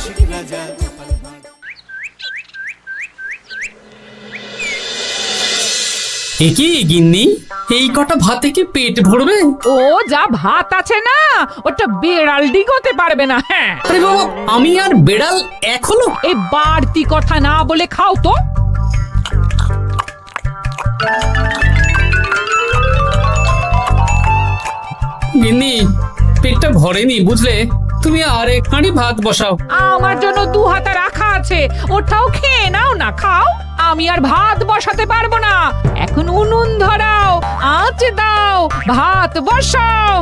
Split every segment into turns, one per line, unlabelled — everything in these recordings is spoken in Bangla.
রসিক রাজা গোপাল ভাঁড়।
কি গিন্নি, এই কটা ভাতে কি পেট ভরবে?
ও যা ভাত আছে না, ওটা বেড়াল ডিগোতে পারবে না। হ্যাঁ,
আরে বাবা, আমি আর বেড়াল এক হলো?
এই বাড়তি কথা না বলে খাও তো।
গিন্নি, পেটটা ভরেনি বুঝলে, তুমি আর এক হাঁড়ি ভাত বসাও।
আমার জন্য 2 হাতা রাখা আছে, ওটাও খেয়ে নাও না, খাও। আমি আর ভাত বসাতে পারবো না, এখন উনুন ধরাও, আঁচ দাও, ভাত বসাও।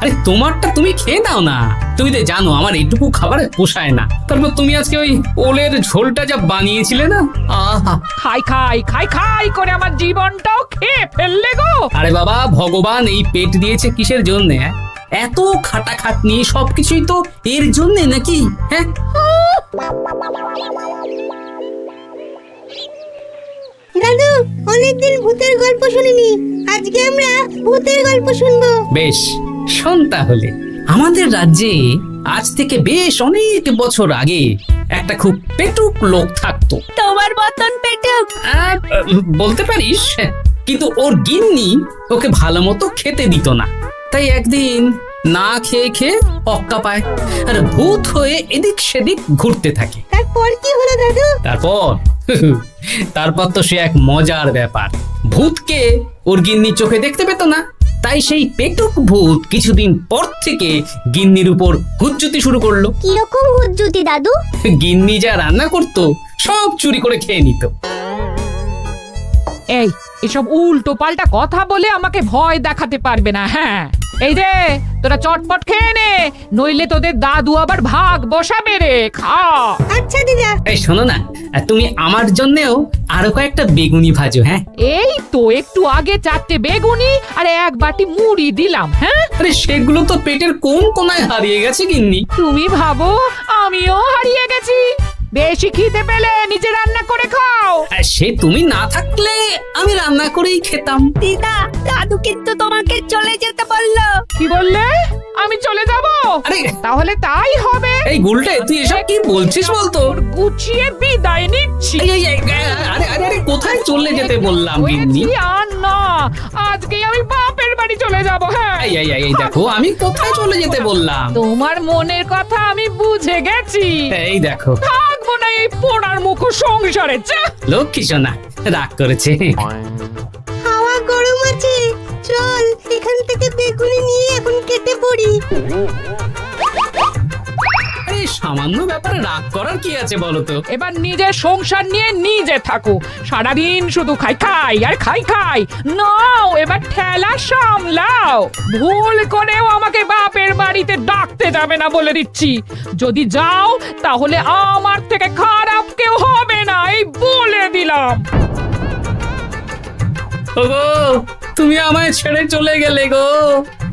আরে তোমারটা তুমি খেয়ে নাও না, তুমি তো জানো আমার এইটুকু খাবার পোষায় না। তারপর তুমি আজকে ওই ওলের ঝোলটা যা বানিয়েছিলে না, আহা,
খাই খাই খাই খাই করে আমার জীবনটাও খেয়ে ফেললে গো।
আরে বাবা, ভগবান এই পেট দিয়েছে কিসের জন্যে? এত খাটাখাটনি সবকিছুই তো এর জন্যে নাকি? হ্যাঁ,
দাদু, অনেকদিন ভূতের গল্প শুনিনি, আজকে আমরা ভূতের গল্প শুনবো।
বেশ, শোন তাহলে। আমাদের রাজ্যে আজ থেকে বেশ অনেক বছর আগে একটা খুব পেটুক লোক থাকতো।
তোমার মতন পেটুক?
বলতে পারিস, কিন্তু ওর গিন্নি ওকে ভালো মতো খেতে দিত না। তাই একদিন না খেয়ে খেয়ে অক্কা পায় আর ভূত হয়ে এদিক সেদিক ঘুরতে থাকে।
তারপর কি হলো দাদু?
তারপর তো সে এক মজার ব্যাপার। ভূতকে ওর গিন্নি চোখে দেখতে পেত না, তাই সেই পেটুক ভূত কিছুদিন পর থেকে গিন্নির উপর হুজ্জুতি শুরু করলো।
কিরকম হুজ্জুতি দাদু?
গিন্নি যা রান্না করতো সব চুরি করে খেয়ে নিত।
এই এসব উল্টো পাল্টা কথা বলে আমাকে ভয় দেখাতে পারবে না। হ্যাঁ, এই যে তোরা চটপট খেয়ে নে, নইলে তোদের দাদু আবার ভাগ বসাবে রে। খা।
আচ্ছা দিদা।
এই শোনো না, তুমি আমার জন্যেও আরো কয়েকটা বেগুনি ভাজো। হ্যাঁ,
এই তো একটু আগে 4টে বেগুনি আর 1 বাটি মুড়ি দিলাম। হ্যাঁ,
আরে সেগুলো তো পেটের কোন কোনায় হারিয়ে গেছে গিন্নি।
তুমি ভাবো আমিও হারিয়ে গেছি? বেশি খিদে পেলে নিজে রান্না করে খাও।
আর সে তুমি না থাকলে আমি রান্না করেই খেতাম।
দিদা, দাদু কিন্তু তোমাকে চলে যেতে বললো।
কি বললে? আমি চলে যাব?
আরে
তাহলে তাই হবে।
এই গুলটে, তুই এসব কি বলছিস বলতো?
গুছিয়ে বিদায় নিচ্ছি।
আরে আরে আরে, কোথায় চলে যেতে বললাম গিন্নি?
আর না, আজকে আমি বাপের বাড়ি চলে যাব। হ্যাঁ,
এই দেখো, আমি কোথায় চলে যেতে বললাম?
তোমার মনের কথা আমি বুঝে গেছি।
এই দেখো,
থাকবো না এই পোড়ার মুখ সংসারে।
লক্ষ্মী সোনা রাগ করেছে।
হাওয়া গরম আছে, চল এখান থেকে বেগুনি নিয়ে এখন কেটে পড়ি।
এই সামান্য ব্যাপারে রাগ করার কি আছে বলো তো?
এবার নিজের সংসার নিয়ে নিজে থাকো, সারাদিন শুধু খাই খাই আর খাই খাই। নাও এবার ঠেলা সামলাও। ভুল করেও আমাকে বাপের বাড়িতে ডাকতে যাবে না বলে দিচ্ছি। যদি যাও তাহলে আমার থেকে খারাপ কেউ হবে না, এই বলে দিলাম।
ওগো, তুমি আমায় ছেড়ে চলে গেলে গো,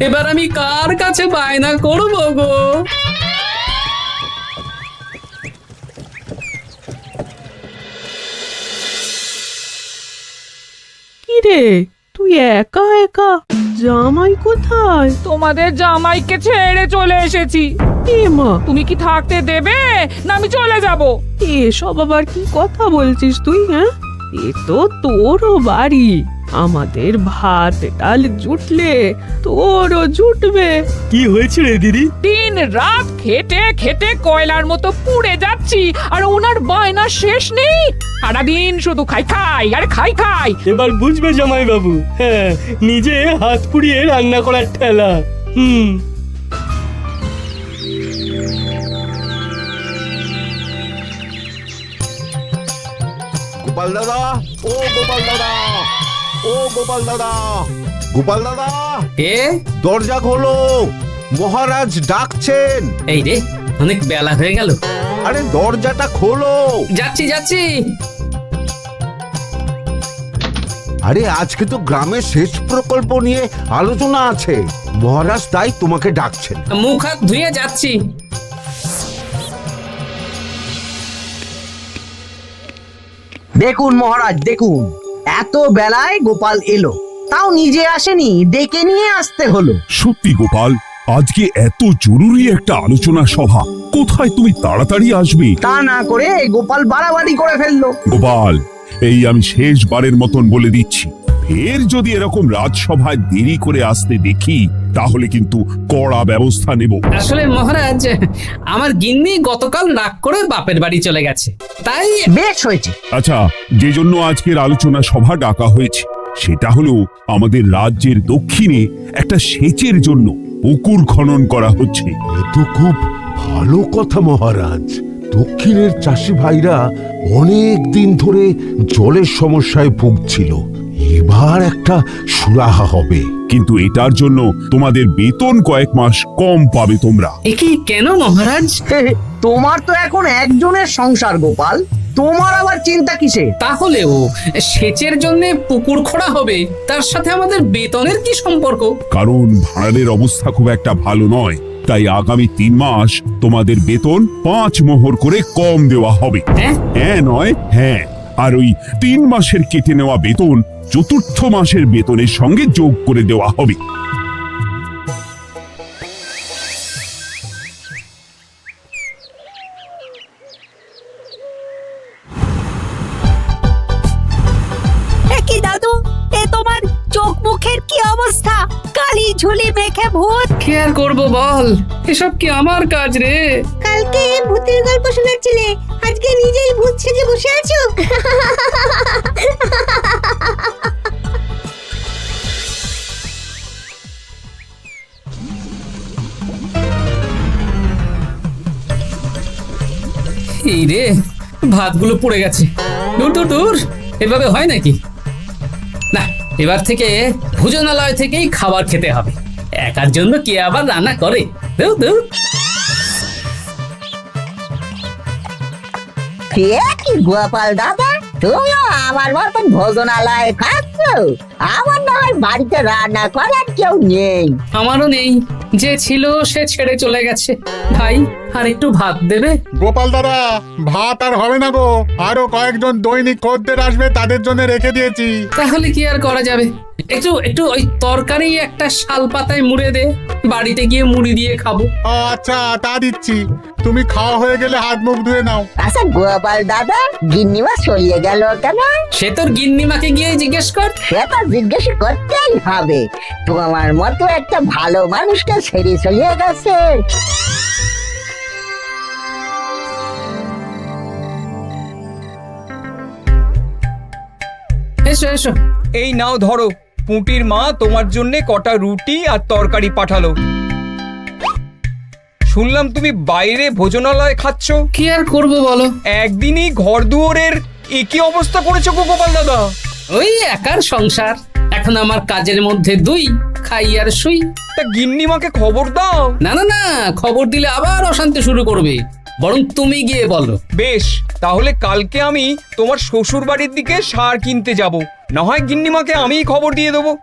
এবার আমি কার কাছে বায়না করবো গো?
কিরে, তুই একা একা? জামাই কোথায়?
তোমাদের জামাইকে ছেড়ে চলে এসেছি।
এ মা,
তুমি কি থাকতে দেবে না আমি চলে যাব?
এসব আবার কি কথা বলছিস তুই? হ্যাঁ, এ তো তোরও বাড়ি। আমাদের ভাত ডাল জুটলে তোরও জুটবে।
কি হয়েছে রে দিদি?
দিন রাত খেটে খেটে কয়লার মতো পুড়ে যাচ্ছি, আর ওনার বায়না শেষ নেই। সারাদিন শুধু খাই খাই আর খাই খাই।
এবার বুঝবে জামাই বাবু। হ্যাঁ, নিজে হাত পুড়িয়ে রান্না করার ঠেলা।
গোপাল দাদা, ও গোপাল দাদা, ও গোপাল দাদা, গোপাল দাদা,
এ
দরজা খোলো, মহারাজ ডাকছেন।
এই রে, অনেক বেলা হয়ে গেল।
আরে দরজাটা খোলো।
যাচ্ছি যাচ্ছি।
আরে আজকে তো গ্রামের সেচ প্রকল্প নিয়ে আলোচনা আছে, মহারাজ তাই তোমাকে ডাকছেন।
মুখ হাত ধুয়ে যাচ্ছি।
দেখুন মহারাজ, দেখুন, এত বেলায় গোপাল এলো, তাও নিজে আসেনি, ডেকে নিয়ে আসতে হলো।
সত্যি গোপাল, আজকে এত জরুরি একটা আলোচনা সভা কোথায় তুমি তাড়াতাড়ি আসবে?
তা না করে গোপাল বাড়াবাড়ি করে ফেললো।
গোপাল, এই আমি শেষবারের মতন বলে দিচ্ছি, ফের যদি এরকম রাজসভায় দেরি করে আসতে দেখি তাহলে কিন্তু কড়া ব্যবস্থা নেব।
আসলে মহারাজ, আমার গিন্নি গতকাল রাগ করে বাপের বাড়ি চলে গেছে, তাই
বেশ হয়েছে।
আচ্ছা, যে জন্য আজকের আলোচনা সভা ডাকা হয়েছে সেটা হলো আমাদের রাজ্যের দক্ষিণে একটা সেচের জন্য পুকুর খনন করা হচ্ছে।
এ তো খুব ভালো কথা মহারাজ। দক্ষিণের চাষি ভাইরা অনেক দিন ধরে জলের সমস্যায় ভুগছিল, এবার একটা সুরাহা হবে।
কিন্তু এটার জন্য তোমাদের বেতন কয়েক মাস কম পাবে তোমরা।
এ কি কেন মহারাজ?
তোমার তো এখন একজনের সংসার গোপাল, তোমার আবার চিন্তা কিসে?
তাহলেও সেচের জন্য পুকুর খোঁড়া হবে, তার সাথে আমাদের বেতনের কি সম্পর্ক?
কারণ ভাড়ারের অবস্থা খুব একটা ভালো নয়, তাই আগামী 3 মাস তোমাদের বেতন 5 মোহর করে কম দেওয়া হবে।
হ্যাঁ?
হ্যাঁ নয় হ্যাঁ। আর ওই 3 মাসের কেটে নেওয়া বেতন 4র্থ মাসের বেতনের সঙ্গে যোগ করে দেওয়া হবে।
কি দাদু, এ তোমার চোখ মুখের কি অবস্থা? কালি ঝুলি মেখে ভূত।
কি আর করবো বল, এসব কি আমার কাজ রে?
কালকে ভূতের গল্প শোনাচ্ছিলে, আজকে নিজেই ভূত সেজে বসে আছো।
এই রে, ভাতগুলো পড়ে গেছে। দূর দূর দূর, এভাবে হয় নাকি? না, এবার থেকে ভোজনালয় থেকেই খাবার খেতে হবে। একার জন্য কে আবার রান্না করে? দূর দূর।
কি গোপাল দাদা, তুমিও আমার মতন ভোজনালয়ে খাচ্ছ? আমার না হয় বাড়িতে রান্না করার কেউ নেই।
আমারও নেই, যে ছিল সে ছেড়ে চলে গেছে। ভাই, আর একটু ভাত দেবে?
গোপাল দাদা, ভাত আর হবে না গো, আরো কয়েকজন দৈনিক খদ্দের আসবে, তাদের জন্য রেখে দিয়েছি।
তাহলে কি আর করা যাবে? একটু একটু ওই তরকারি একটা শাল পাতায় মুড়ে দে, বাড়িতে গিয়ে মুড়ি দিয়ে খাবো।
আচ্ছা, তা দিচ্ছি। তুমি খাওয়া হয়ে গেলে হাত মুখ ধুয়ে নাও।
আচ্ছা গোপাল দাদা, গিন্নিমা চলিয়ে গেল কেন?
সে তোর গিন্নিমাকে গিয়ে জিজ্ঞেস কর।
সে তো জিজ্ঞেস করতেই হবে, তোমার মতো একটা ভালো মানুষকে ছেড়ে চলিয়ে গেছে।
এসো এসো।
এই নাও ধরো, পুঁটির মা তোমার জন্য কটা রুটি আর তরকারি পাঠালো। শুনলাম তুমি বাইরে ভোজনালয় খাচ্ছ।
কি আর করবো বলো,
একদিনই ঘর দুয়ারের একই অবস্থা করেছো গো গোপাল দাদা।
ওই একার সংসার, এখন আমার কাজের মধ্যে দুই, খাই আর শুই।
তা গিন্নিমাকে খবর দাও।
না না না, খবর দিলে আবার অশান্তি শুরু করবে, বরং তুমি গিয়ে বলো।
বেশ, তাহলে কালকে আমি তোমার শ্বশুর বাড়ির দিকে সার কিনতে যাব, না হয় গিন্নিমাকে আমিই খবর দিয়ে দেবো।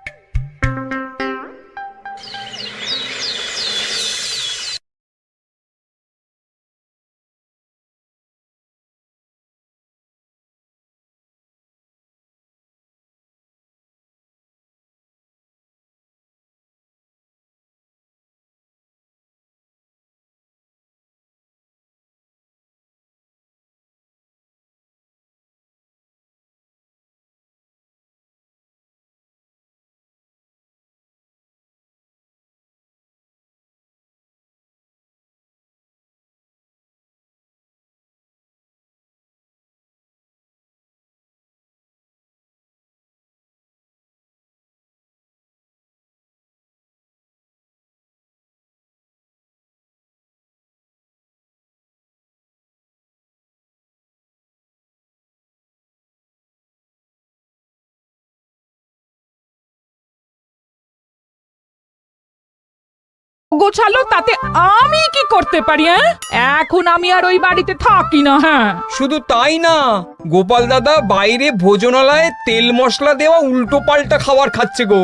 গোছালো, তাতে আমি কি করতে পারি? এখন আমি আর ওই বাড়িতে থাকি না। হ্যাঁ,
শুধু তাই না, গোপাল দাদা বাইরে ভোজনালয়ে তেল মশলা দেওয়া উল্টো পাল্টা খাবার খাচ্ছে গো।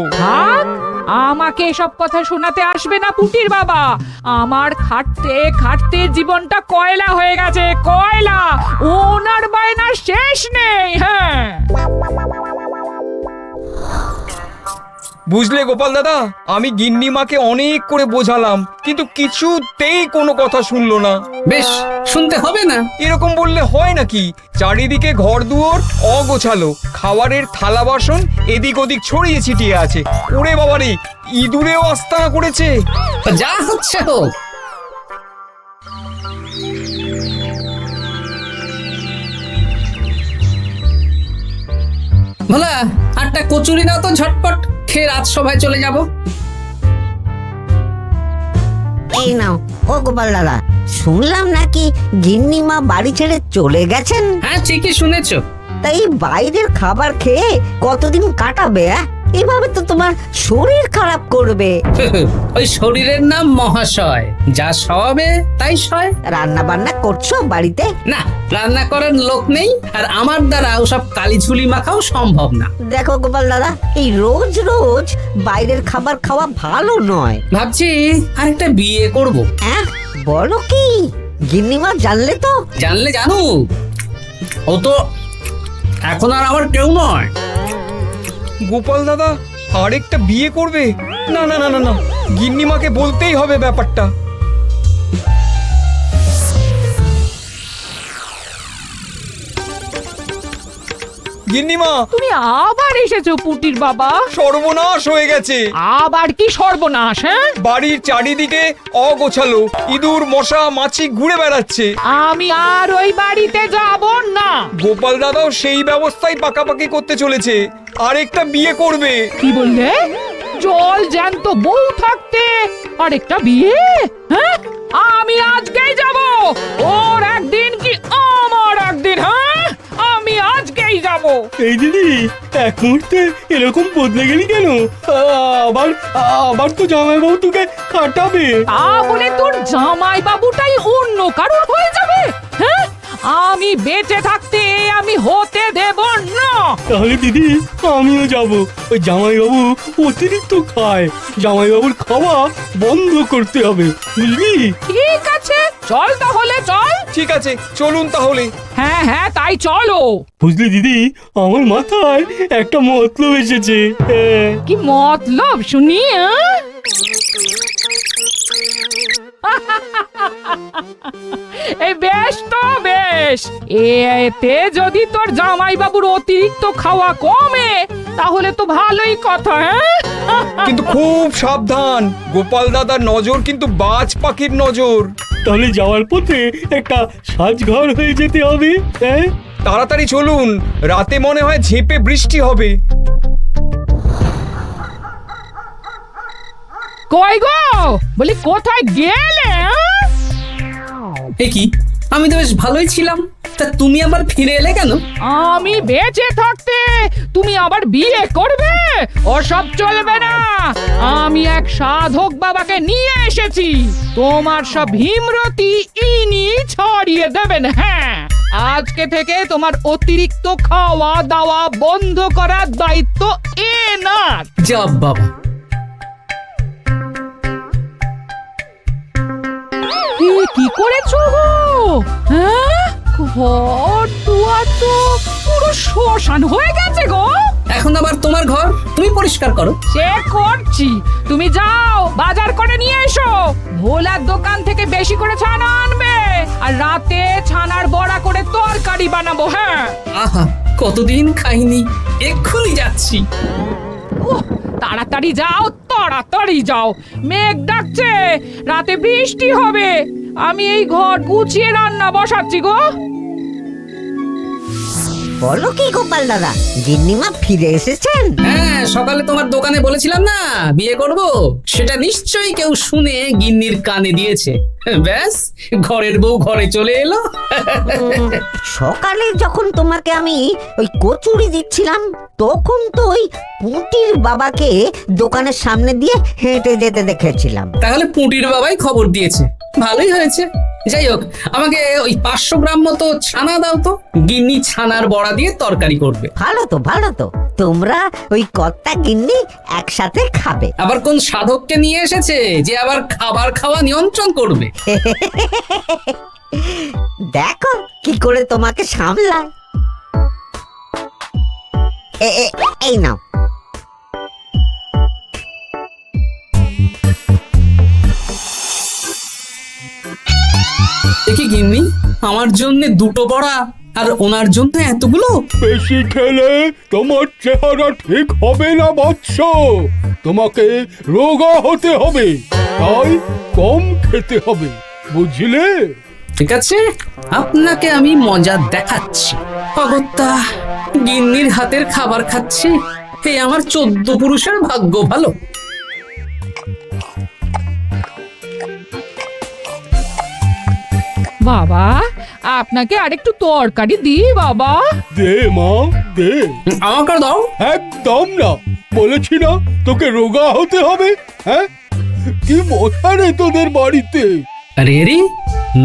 আমাকে এসব কথা শোনাতে আসবে না পুটির বাবা। আমার খাটতে খাটতে জীবনটা কয়লা হয়ে গেছে, কয়লা। ওনার বায়নার শেষ নেই। হ্যাঁ,
বুঝলে গোপাল দাদা, আমি গিন্নিমাকে অনেক করে বোঝালাম, কিন্তু কিছুতেই কোনো কথা শুনলো না।
বেশ, শুনতে হবে না।
এরকম বললে হয় নাকি? চারিদিকে ঘর দুয়ার অগোছালো, খাবারের থালা বাসন এদিক ওদিক ছড়িয়ে ছিটিয়ে আছে। ওরে বাবারে, ইঁদুরেও আস্তানা করেছে।
তা যা হচ্ছে হোক। ভোলা, আটটা কচুরি দাও তো ঝটপট, খেয়ে রাজসভায় চলে যাব।
এই নাও। ও গোপাল দাদা, শুনলাম নাকি গিন্নিমা বাড়ি ছেড়ে চলে গেছেন?
হ্যাঁ, ঠিকই শুনেছো।
তাই বাইরের খাবার খেয়ে কতদিন কাটাবে? এভাবে তো তোমার শরীর খারাপ করবে।
ওই শরীরের নাম মহাশয়, যা সবে তাই সয়।
রান্না বান্না করছো বাড়িতে?
না, রান্না করার লোক নেই, আর আমার দ্বারা ওসব কালিঝুলি মাখাও সম্ভব না।
দেখো গোপাল দাদা, এই রোজ রোজ বাইরের খাবার খাওয়া ভালো নয়।
ভাবছি আরেকটা বিয়ে করব।
হ্যাঁ, বলো কি? গিন্নিমা জানলে তো?
জানলে জানুক, ও তো এখন আর আমার কেউ নয়।
গোপাল দাদা আরেকটা বিয়ে করবে? না না না না না, গিন্নিমাকে বলতেই হবে ব্যাপারটা। গিন্নিমা,
তুমি আবার এসেছো পুটির বাবা?
সর্বনাশ হয়ে গেছে।
আবার কি সর্বনাশ? হ্যাঁ,
বাড়ির চারিদিকে অগোছালো, ইঁদুর মশা মাছি ঘুরে বেড়াচ্ছে।
আমি আর ওই বাড়িতে যাব না।
গোপাল দাদাও সেই ব্যবস্থাই পাকাপাকি করতে চলেছে, আরেকটা বিয়ে করবে।
কি বললে? জল জ্যান্ত বউ থাকতে আরেকটা বিয়ে? হ্যাঁ, আমি আজকেই যাব। ওর একদিন কি আমার একদিন? হ্যাঁ, আমি আজকেই যাব।
এই দিদি, এক মুহূর্তে এরকম বদলে গেলি কেন? আবার আবার তো জামাইবাবু তোকে কাটাবে।
তা বলে তোর জামাই বাবুটাই অন্য কারোর হয়ে যাবে? হ্যাঁ, আমি বেঁচে থাকতে আমি হতে দেব না।
তাহলে দিদি, আমিও যাব। ওই জামাইবাবু অতিরিক্ত খায়, জামাইবাবুর খাওয়া বন্ধ করতে হবে, বুঝলি?
ঠিক আছে, চল তাহলে, চল।
ঠিক আছে, চলুন তাহলে।
হ্যাঁ হ্যাঁ, তাই চলো।
বুঝলি দিদি, আমার মাথায় একটা মতলব এসেছে। হ্যাঁ।
কি মতলব শুনি? এই বেশ তো বেশ, এতে যদি তোর জামাই বাবুর অতিরিক্ত খাওয়া কমে তাহলে তো ভালোই কথা। হ্যাঁ,
কিন্তু খুব সাবধান, গোপাল দাদার নজর কিন্তু বাজ পাখির নজর।
তাহলে যাওয়ার পথে একটা সাজঘর হয়ে যেতে হবে। হ্যাঁ,
তাড়াতাড়ি চলুন, রাতে মনে হয় ঝেঁপে বৃষ্টি হবে।
কই গো, বলি কোথায় গেলে?
এ কি, আমি তো বেশ ভালোই ছিলাম, তা তুমি আবার ফিরে এলে কেন?
আমি বেঁচে থাকতে তুমি আবার বিয়ে করবে? ওসব চলবে না। আমি এক সাধক বাবাকে নিয়ে এসেছি, তোমার সব ভীমরতি ইনি ছড়িয়ে দেবেন। হ্যাঁ, আজকে থেকে তোমার অতিরিক্ত খাওয়া দাওয়া বন্ধ করার দায়িত্ব এনার।
যাব বাবা।
কি করেছো গো? হ্যাঁ, ঘর দুয়ার তো পুরো শ্মশান হয়ে গেছে গো।
এখন আবার তোমার ঘর তুমি পরিষ্কার করো।
সে করছি, তুমি যাও বাজার করে নিয়ে এসো। ভোলার দোকান থেকে বেশি করে ছানা আনবে, আর রাতে ছানার বড়া করে তরকারি বানাবো। হ্যাঁ,
আহা, কতদিন খাইনি, এক্ষুনি যাচ্ছি।
তাড়াতাড়ি যাও, তাড়াতাড়ি যাও, মেঘ ডাকছে, রাতে বৃষ্টি হবে। আমি এই ঘর গুছিয়ে রান্না বসাচ্ছি গো।
বলো কি গোপাল দাদা, গিন্নিমা ফিরে এসেছেন?
হ্যাঁ, সকালে তোমার দোকানে বলেছিলাম না বিয়ে করব, সেটা নিশ্চয়ই কেউ শুনে গিন্নির কানে দিয়েছে। ব্যাস, ঘরের বউ ঘরে চলে এলো।
সকালে যখন তোমাকে আমি ওই কচুরি দিচ্ছিলাম, তখন তো ওই পুঁটির বাবাকে দোকানের সামনে দিয়ে হেঁটে যেতে দেখেছিলাম।
তাহলে পুঁটির বাবাই খবর দিয়েছে, ভালোই হয়েছে। যাই হোক, আমাকে ওই 500 গ্রাম মতো ছানা দাও তো, গিন্নি ছানার বড়া দিয়ে তরকারি করবে।
ভালো তো, ভালো তো, তোমরা ওই কর্তা গিন্নি একসাথে খাবে।
আবার কোন সাধককে নিয়ে এসেছে যে আবার খাবার খাওয়া নিয়ন্ত্রণ করবে?
দেখো কি করে তোমাকে সামলায়। এই নাও।
দেখি গিন্নি, আমার জন্য দুটো বড়া আর ওনার জন্য এতগুলো?
বেশি খেলে তোমার চেহারা ঠিক হবে না বৎস, তোমাকে রোগা হতে হবে, তাই কম খেতে হবে, বুঝলে?
ঠিক আছে, আপনাকে আমি মজা দেখাচ্ছি। অগত্যা গিন্নির হাতের খাবার খাচ্ছি, এই আমার 14 পুরুষের ভাগ্য ভালো।
বাবা, আপনাকে আরেকটু তরকারি দিই বাবা?
দে মা দে।
আমাকে দাও।
একদম না, বলেছি না তোকে রোগা হতে হবে। হ্যাঁ, কি মশা রে তোদের বাড়িতে।
আরে রে,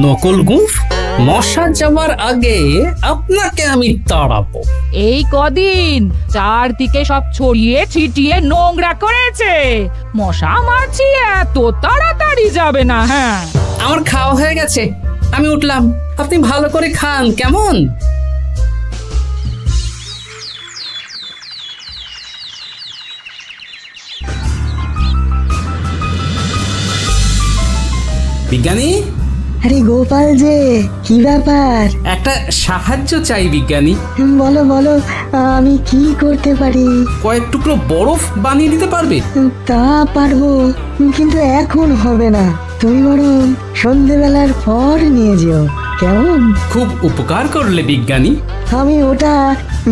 নকল গুফ, মশা যাওয়ার আগে আপনাকে আমি তাড়াবো।
এই কদিন চারদিকে সব ছড়িয়ে ছিটিয়ে নোংরা করেছে, মশা মাছি এত তাড়াতাড়ি যাবে না। হ্যাঁ,
আমার খাওয়া হয়ে গেছে, আমি উঠলাম। আপনি ভালো করে খান, কেমন? বিজ্ঞানী,
আরে গোপাল যে, কি ব্যাপার?
একটা সাহায্য চাই বিজ্ঞানী।
বলো বলো, আমি কি করতে পারি?
কয়েক টুকরো বরফ বানিয়ে দিতে পারবে?
তা পারবো, কিন্তু এখন হবে না। তুমি বরং সন্ধেবেলার পর নিয়ে যেও, কেমন?
খুব উপকার করলে বিজ্ঞানী।
আমি ওটা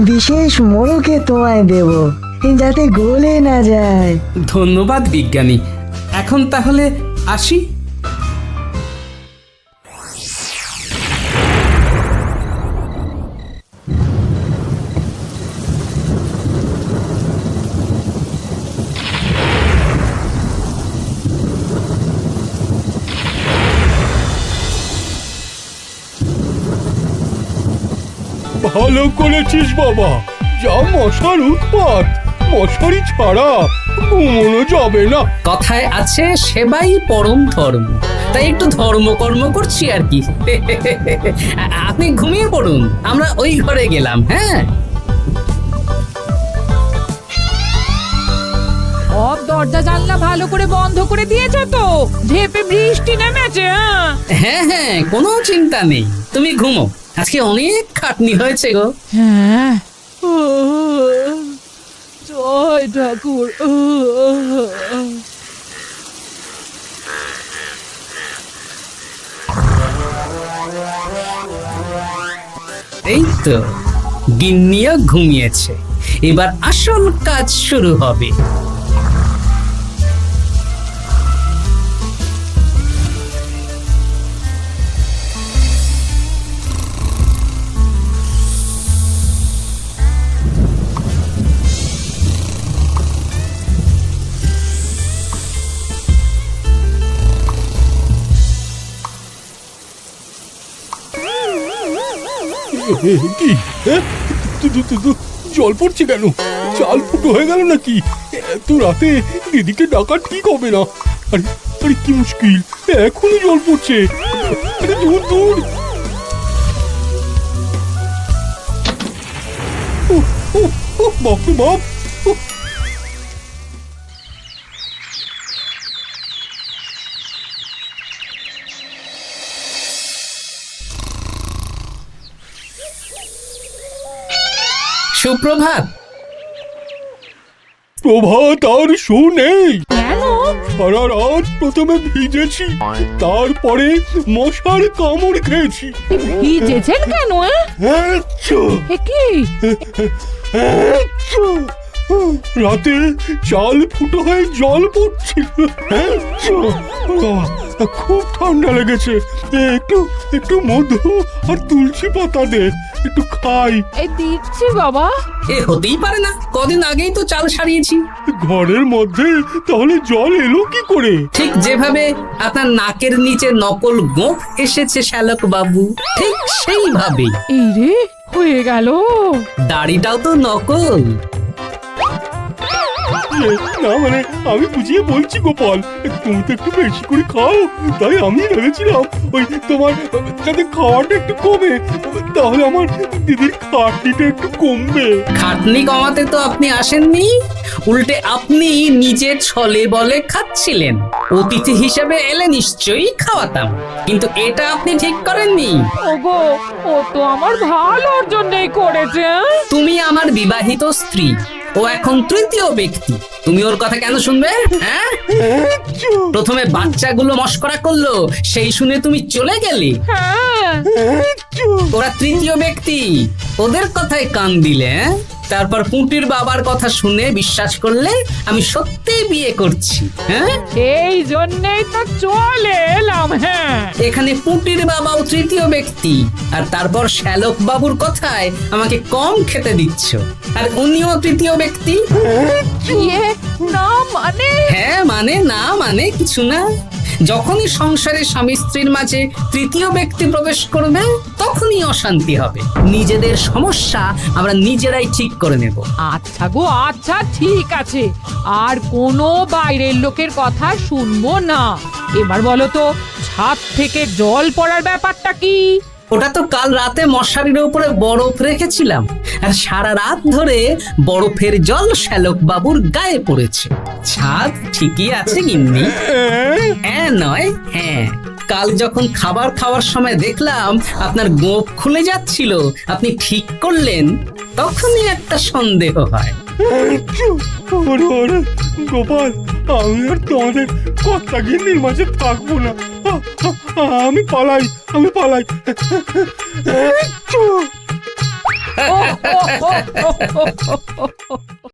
বিশেষ মোড়কে তোমায় দেব, যাতে গলে না যায়।
ধন্যবাদ বিজ্ঞানী, এখন তাহলে আসি।
ভালো করেছিস বাবা, যা মশার উৎপাত, মশারি ছাড়া ঘুমোনো যাবে না।
কথায় আছে সেবাই পরম ধর্ম, তাই একটু ধর্মকর্ম করছি আর কি। আপনি ঘুমিয়ে পড়ুন, আমরা ওই ঘরে গেলাম। হ্যাঁ,
সব দরজা জানলা ভালো করে বন্ধ করে দিয়েছে তো? ঝেপে বৃষ্টি নেমেছে।
হ্যাঁ হ্যাঁ, কোনো চিন্তা নেই, তুমি ঘুমো, আজকে অনেক খাটনি হয়েছে গো।
হ্যাঁ, জয় ঠাকুর।
এই তো গিন্নিও ঘুমিয়েছে, এবার আসল কাজ শুরু হবে।
কি জল পড়ছে কেন? চাল ফুটো হয়ে গেল নাকি? এত রাতে দিদিকে ডাকা ঠিক হবে না। আরে আরে কি মুশকিল, এখনই জল পড়ছে। আরে দূর দূর। বাপরে বাপ।
সুপ্রভাত।
প্রভাত আর শো নেই।
কেন?
সারা রাত প্রথমে ভিজেছি, তারপরে মশার কামড় খেয়েছি।
ভিজেছেন কেন? কি
রাতে চাল ফুটো হয়ে জল পড়ছিল, খুব ঠান্ডা লেগেছে। একটু একটু মধু আর তুলসী পাতা দে, একটু খাই।
এই দিচ্ছি বাবা।
এ হতেই পারে না, কদিন আগেই তো চাল সারিয়েছি।
ঘরের মধ্যে তাহলে জল এলো কি করে?
ঠিক যেভাবে আপনার নাকের নিচে নকল গোঁফ এসেছে শ্যালক বাবু, ঠিক সেইভাবেই।
এই রে, হয়ে গেল।
দাড়িটাও তো নকল।
না মানে আমি বুঝিয়ে বলছি গোপাল, তুমি তো একটু বেশি করে খাও, তাই আমি ভেবেছিলাম ওই তোমার যাতে খাওয়াটা একটু কমে, তাহলে আমার দিদির খাটনিটা একটু কমবে।
খাটনি কমাতে তো আপনি আসেননি, উল্টে আপনি নিজে ছলে বলে খাচ্ছিলেন। অতিথি হিসেবে এলে নিশ্চয়ই খাওয়াতাম, কিন্তু এটা আপনি ঠিক করেননি।
ওগো, ও তো আমার ভালোর জন্যই করেছে।
তুমি আমার বিবাহিত স্ত্রী, ও এখন তৃতীয় ব্যক্তি, তুমি ওর কথা কেন শুনবে? হ্যাঁ, প্রথমে বাচ্চাগুলো মস্করা করলো, সেই শুনে তুমি চলে গেলে।
হ্যাঁ,
ওরা তৃতীয় ব্যক্তি, ওদের কথায় কান দিলে, তারপর পুঁটির বাবার কথা শুনে বিশ্বাস করলে আমি সত্যিই বিয়ে করছি। হ্যাঁ,
এই জন্যই তো চলে এলাম। হ্যাঁ,
এখানে পুঁটির বাবাও তৃতীয় ব্যক্তি, আর তারপর শ্যালক বাবুর কথায় আমাকে কম খেতে দিচ্ছ, আর উনিও তৃতীয় ব্যক্তি।
ইয়ে, না মানে?
হ্যাঁ মানে, না মানে কিছু না। যখনই সংসারে স্বামী স্ত্রীর মাঝে তৃতীয় ব্যক্তি প্রবেশ করবে, তখনই অশান্তি হবে। নিজেদের সমস্যা আমরা নিজেরাই ঠিক করে নেব।
আচ্ছা গো, আচ্ছা ঠিক আছে, আর কোনো বাইরের লোকের কথা শুনবো না। এবার বলো তো, ছাদ থেকে জল পড়ার ব্যাপারটা কি?
ওটা তো কাল রাতে মশারির উপরে বরফ রেখেছিলাম, আর সারা রাত ধরে বরফের জল শ্যালক বাবুর গায়ে পড়েছে। ছাদ ঠিকই আছে গিন্নি। হ্যাঁ নয় হ্যাঁ, কাল যখন খাবার খাওয়ার সময় দেখলাম আপনার গোঁফ খুলে যাচ্ছিল, আপনি ঠিক করলেন, তখনই একটা সন্দেহ হয়।
ওরে ওরে গোপাল, আমি আর তোমাদের কথা গিন্নির মাঝে থাকবো না, আমি পালাই, আমি পালাই।
ও, ও, ও, ও, ও, ও, ও।